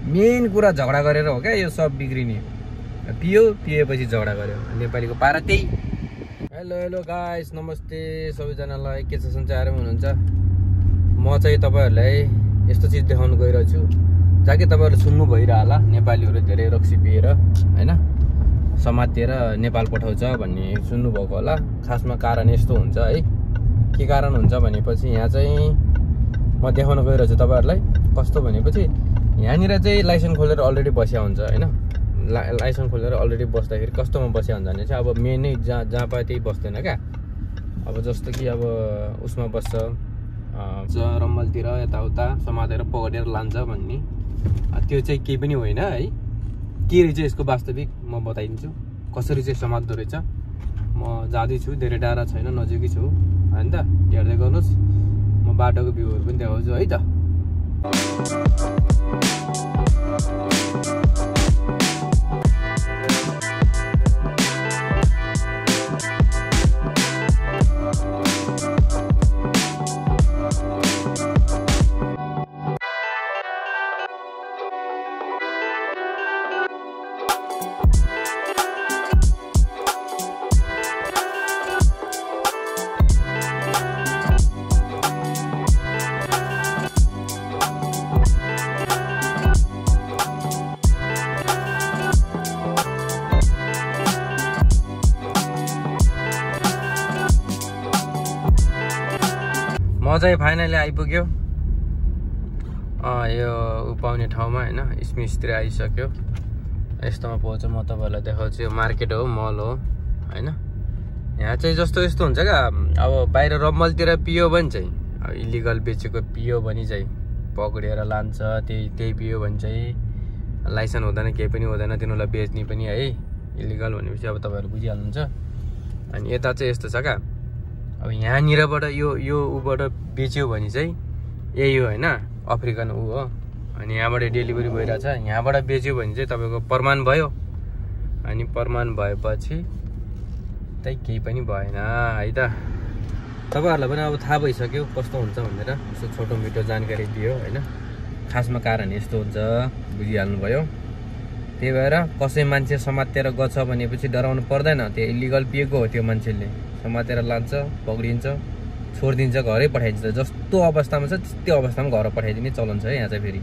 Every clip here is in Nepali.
मेन कुरा झगडा गरेर हो क्या यो सब बिग्रिने। पिएपछि झगडा गर्यो। नेपालीको पारा त्यही। हेलो गाइस, नमस्ते सबैजनालाई। के छ सञ्चार हुनुहुन्छ? म चाहिँ तपाईहरुलाई यस्तो चीज देखाउन गइरहेको छु जहाँ कि तपाईहरुले सुन्नु भइरा होला। नेपालीहरु धेरै रक्सी पिएर हैन समातेर नेपाल पठाउँछ भन्ने सुन्नु भएको होला। खासमा कारण यस्तो हुन्छ है। के कारण हुन्छ भनेपछि यहाँ चाहिँ म देखाउन गइरहेको छु तपाईहरुलाई। कस्तो भनेपछि यहाँनिर चाहिँ लाइसेन्स खोलेर अलरेडी बस्या हुन्छ हैन। लाइसेन्स खोलेर अलरेडी बस्दाखेरि कस्तोमा बस्या हुन्छ भने चाहिँ अब मेन नै जहाँ पाए त्यही बस्दैन क्या। अब जस्तो कि अब उसमा बस्छ रम्मलतिर यताउता समातेर पकडेर लान्छ भन्ने। त्यो चाहिँ केही पनि होइन है। के रहेछ यसको वास्तविक म बताइदिन्छु। कसरी चाहिँ समात्दो रहेछ। म जाँदैछु, धेरै टाढा छैन, नजिकै छु हैन त। हेर्दै गर्नुहोस्, म बाटोको भ्यूहरू पनि देखाउँछु है त। म चाहिँ फाइनली आइपुग्यो यो पाउने ठाउँमा हैन। स्मिसतिर आइसक्यो। यस्तोमा पहुँच म तपाईहरुलाई देखाउँछु। यो मार्केट हो, मल हो हैन। यहाँ चाहिँ जस्तो यस्तो हुन्छ क्या। अब बाहिर रम्मलतिर पियो भने चाहिँ अब इलिगल बेचेको पियो भने चाहिँ पक्रिएर लान्छ। त्यही पियो भने चाहिँ लाइसेन्स हुँदैन, केही पनि हुँदैन। तिनीहरूलाई बेच्ने पनि है इलिगल भनेपछि अब तपाईहरु बुझिहाल्नुहुन्छ। अनि यता चाहिँ यस्तो छ क्या। अब यहाँनिरबाट यो उबाट बेच्यो भने चाहिँ यही हो हैन, अफ्रिकन ऊ हो। अनि यहाँबाट डेलिभरी भइरहेछ। यहाँबाट बेच्यो भने चाहिँ तपाईको प्रमाण भयो। अनि प्रमाण भएपछि त्यही केही पनि भएन है त। तपाईहरुलाई पनि अब थाहा भइसक्यो कस्तो हुन्छ भनेर। यसो छोटो मिठो जानकारी दियो हैन। खासमा कारण यस्तो हुन्छ, बुझिहाल्नु भयो। त्यही भएर कसै मान्छे समातेर गछ भनेपछि डराउनु पर्दैन। त्यो इलिगल पिएको हो। त्यो मान्छेले समातेर लान्छ, पक्रिन्छ, छोडिदिन्छ, घरै पठाइदिन्छ। जस्तो अवस्थामा छ त्यस्तै अवस्थामा घर पठाइदिने चलन छ है यहाँ चाहिँ। फेरि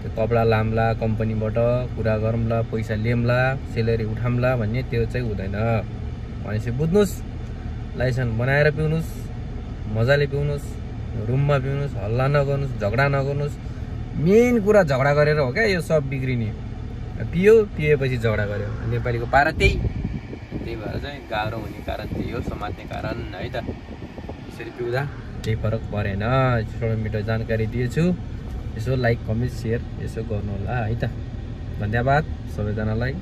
त्यो कपडा लाम्ला, कम्पनीबाट कुरा गरौँला, पैसा लिएम्ला, सेलेरी उठाम्ला भन्ने त्यो चाहिँ हुँदैन। भनेपछि बुझ्नुहोस्, लाइसेन्स बनाएर पिउनुहोस्, मजाले पिउनुहोस्, रुममा पिउनुहोस्, हल्ला नगर्नुहोस्, झगडा नगर्नुहोस्। मेन कुरा झगडा गरेर हो क्या यो सब बिग्रिने। पिएपछि झगडा गर्यो। नेपालीको पारा त्यही भएर चाहिँ गाह्रो हुने कारण त्यही हो, समात्ने कारण है त। यसरी पिउँदा केही फरक परेन। छोटो मिठो जानकारी दिएछु। यसो लाइक, कमेन्ट, सेयर यसो गर्नु होला है त। धन्यवाद सबैजनालाई।